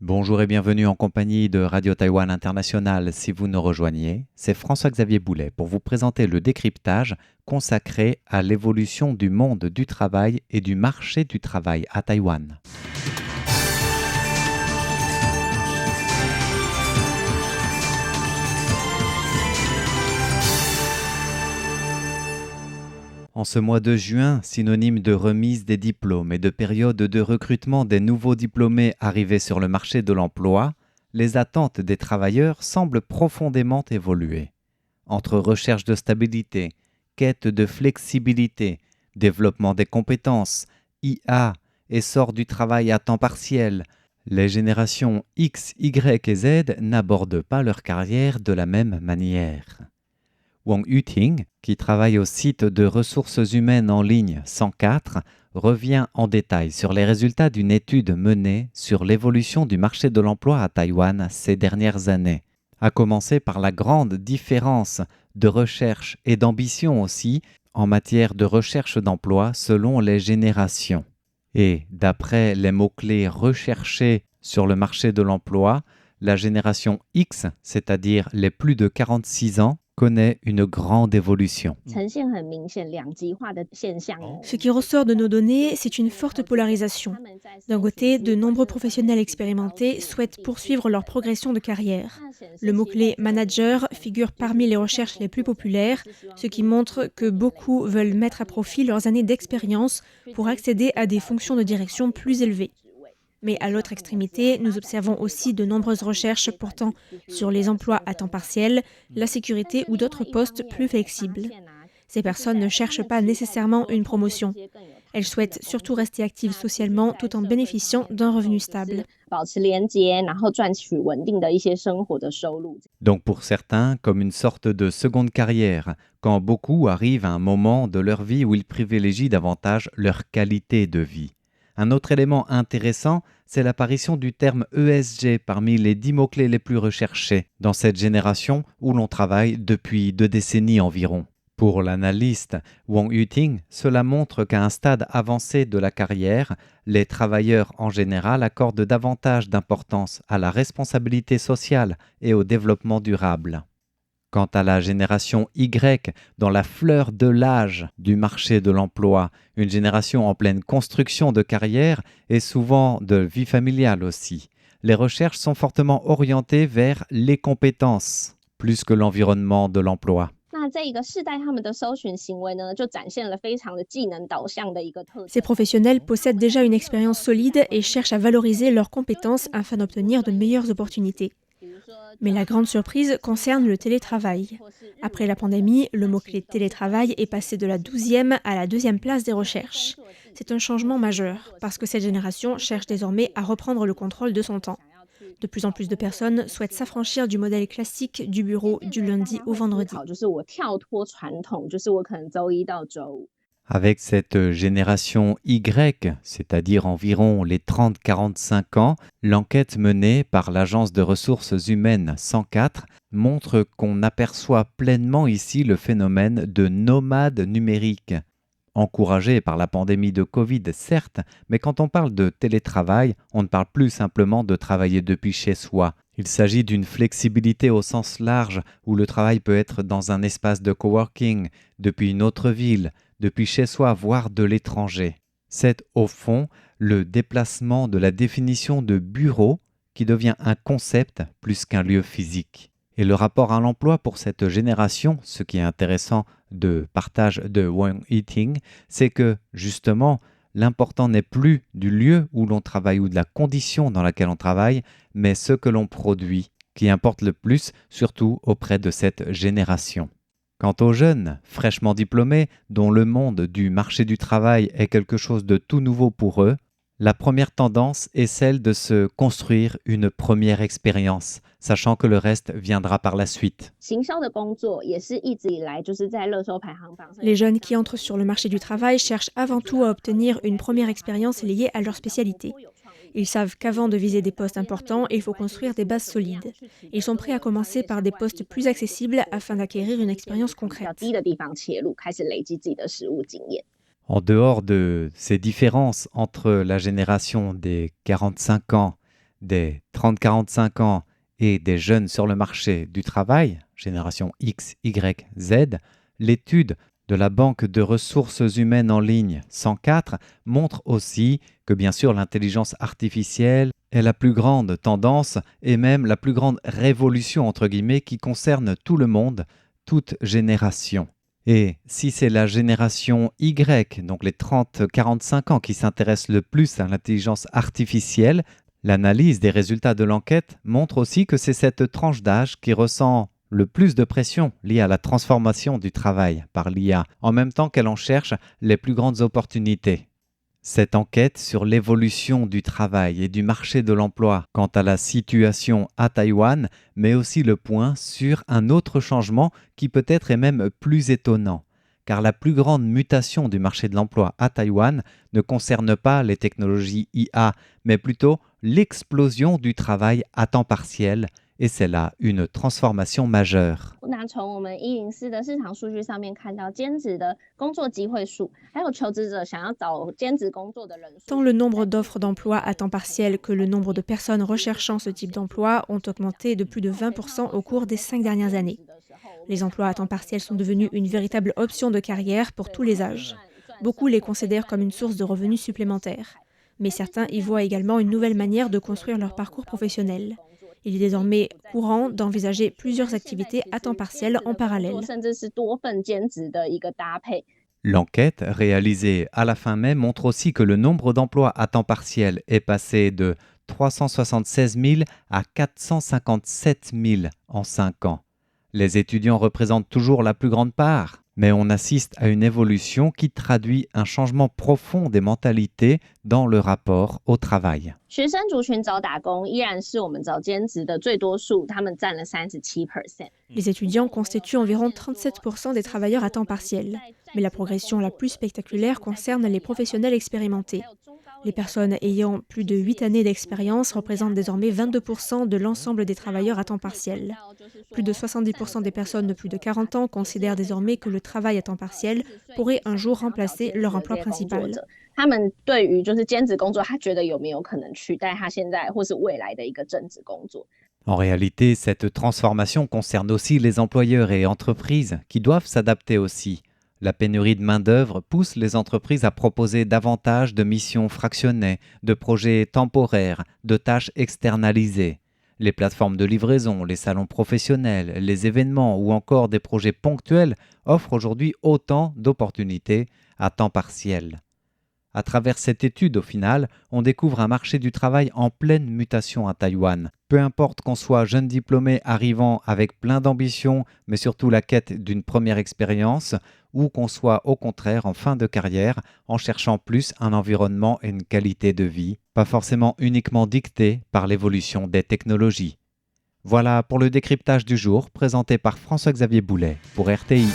Bonjour et bienvenue en compagnie de Radio Taïwan International. Si vous nous rejoignez, c'est François-Xavier Boulet pour vous présenter le décryptage consacré à l'évolution du monde du travail et du marché du travail à Taïwan. En ce mois de juin, synonyme de remise des diplômes et de période de recrutement des nouveaux diplômés arrivés sur le marché de l'emploi, les attentes des travailleurs semblent profondément évoluer. Entre recherche de stabilité, quête de flexibilité, développement des compétences, IA, essor du travail à temps partiel, les générations X, Y et Z n'abordent pas leur carrière de la même manière. Wang Yuting, qui travaille au site de ressources humaines en ligne 104, revient en détail sur les résultats d'une étude menée sur l'évolution du marché de l'emploi à Taïwan ces dernières années, à commencer par la grande différence de recherche et d'ambition aussi en matière de recherche d'emploi selon les générations. Et d'après les mots-clés recherchés sur le marché de l'emploi, la génération X, c'est-à-dire les plus de 46 ans, connaît une grande évolution. Ce qui ressort de nos données, c'est une forte polarisation. D'un côté, de nombreux professionnels expérimentés souhaitent poursuivre leur progression de carrière. Le mot-clé manager figure parmi les recherches les plus populaires, ce qui montre que beaucoup veulent mettre à profit leurs années d'expérience pour accéder à des fonctions de direction plus élevées. Mais à l'autre extrémité, nous observons aussi de nombreuses recherches portant sur les emplois à temps partiel, la sécurité ou d'autres postes plus flexibles. Ces personnes ne cherchent pas nécessairement une promotion. Elles souhaitent surtout rester actives socialement tout en bénéficiant d'un revenu stable. Donc pour certains, comme une sorte de seconde carrière, quand beaucoup arrivent à un moment de leur vie où ils privilégient davantage leur qualité de vie. Un autre élément intéressant, c'est l'apparition du terme ESG parmi les 10 mots-clés les plus recherchés dans cette génération où l'on travaille depuis 2 décennies environ. Pour l'analyste Wang Yuting, cela montre qu'à un stade avancé de la carrière, les travailleurs en général accordent davantage d'importance à la responsabilité sociale et au développement durable. Quant à la génération Y, dans la fleur de l'âge du marché de l'emploi, une génération en pleine construction de carrière et souvent de vie familiale aussi, les recherches sont fortement orientées vers les compétences, plus que l'environnement de l'emploi. Ces professionnels possèdent déjà une expérience solide et cherchent à valoriser leurs compétences afin d'obtenir de meilleures opportunités. Mais la grande surprise concerne le télétravail. Après la pandémie, le mot-clé télétravail est passé de la 12e à la 2e place des recherches. C'est un changement majeur, parce que cette génération cherche désormais à reprendre le contrôle de son temps. De plus en plus de personnes souhaitent s'affranchir du modèle classique du bureau du lundi au vendredi. Avec cette génération Y, c'est-à-dire environ les 30-45 ans, l'enquête menée par l'Agence de ressources humaines 104 montre qu'on aperçoit pleinement ici le phénomène de nomade numérique. Encouragé par la pandémie de Covid, certes, mais quand on parle de télétravail, on ne parle plus simplement de travailler depuis chez soi. Il s'agit d'une flexibilité au sens large où le travail peut être dans un espace de coworking, depuis une autre ville, depuis chez soi, voire de l'étranger. C'est au fond le déplacement de la définition de bureau qui devient un concept plus qu'un lieu physique. Et le rapport à l'emploi pour cette génération, ce qui est intéressant de partage de Wang Yuting, c'est que justement, l'important n'est plus du lieu où l'on travaille ou de la condition dans laquelle on travaille, mais ce que l'on produit, qui importe le plus, surtout auprès de cette génération. Quant aux jeunes, fraîchement diplômés, dont le monde du marché du travail est quelque chose de tout nouveau pour eux, la première tendance est celle de se construire une première expérience, sachant que le reste viendra par la suite. Les jeunes qui entrent sur le marché du travail cherchent avant tout à obtenir une première expérience liée à leur spécialité. Ils savent qu'avant de viser des postes importants, il faut construire des bases solides. Ils sont prêts à commencer par des postes plus accessibles afin d'acquérir une expérience concrète. En dehors de ces différences entre la génération des 45 ans, des 30-45 ans et des jeunes sur le marché du travail, génération X, Y, Z, l'étude de la Banque de ressources humaines en ligne 104 montre aussi que bien sûr l'intelligence artificielle est la plus grande tendance et même la plus grande révolution entre guillemets qui concerne tout le monde, toute génération. Et si c'est la génération Y, donc les 30-45 ans qui s'intéresse le plus à l'intelligence artificielle, l'analyse des résultats de l'enquête montre aussi que c'est cette tranche d'âge qui ressent le plus de pression liée à la transformation du travail par l'IA, en même temps qu'elle en cherche les plus grandes opportunités. Cette enquête sur l'évolution du travail et du marché de l'emploi quant à la situation à Taïwan met aussi le point sur un autre changement qui peut-être est même plus étonnant, car la plus grande mutation du marché de l'emploi à Taïwan ne concerne pas les technologies IA, mais plutôt l'explosion du travail à temps partiel, et c'est là une transformation majeure. Tant le nombre d'offres d'emploi à temps partiel que le nombre de personnes recherchant ce type d'emploi ont augmenté de plus de 20% au cours des 5 dernières années. Les emplois à temps partiel sont devenus une véritable option de carrière pour tous les âges. Beaucoup les considèrent comme une source de revenus supplémentaires. Mais certains y voient également une nouvelle manière de construire leur parcours professionnel. Il est désormais courant d'envisager plusieurs activités à temps partiel en parallèle. L'enquête réalisée à la fin mai montre aussi que le nombre d'emplois à temps partiel est passé de 376 000 à 457 000 en 5 ans. Les étudiants représentent toujours la plus grande part, mais on assiste à une évolution qui traduit un changement profond des mentalités dans le rapport au travail. Les étudiants constituent environ 37% des travailleurs à temps partiel, mais la progression la plus spectaculaire concerne les professionnels expérimentés. Les personnes ayant plus de 8 années d'expérience représentent désormais 22% de l'ensemble des travailleurs à temps partiel. Plus de 70% des personnes de plus de 40 ans considèrent désormais que le travail à temps partiel pourrait un jour remplacer leur emploi principal. En réalité, cette transformation concerne aussi les employeurs et entreprises qui doivent s'adapter aussi. La pénurie de main-d'œuvre pousse les entreprises à proposer davantage de missions fractionnées, de projets temporaires, de tâches externalisées. Les plateformes de livraison, les salons professionnels, les événements ou encore des projets ponctuels offrent aujourd'hui autant d'opportunités à temps partiel. À travers cette étude, au final, on découvre un marché du travail en pleine mutation à Taïwan. Peu importe qu'on soit jeune diplômé arrivant avec plein d'ambition, mais surtout la quête d'une première expérience, ou qu'on soit au contraire en fin de carrière, en cherchant plus un environnement et une qualité de vie, pas forcément uniquement dictée par l'évolution des technologies. Voilà pour le décryptage du jour, présenté par François-Xavier Boulet pour RTI.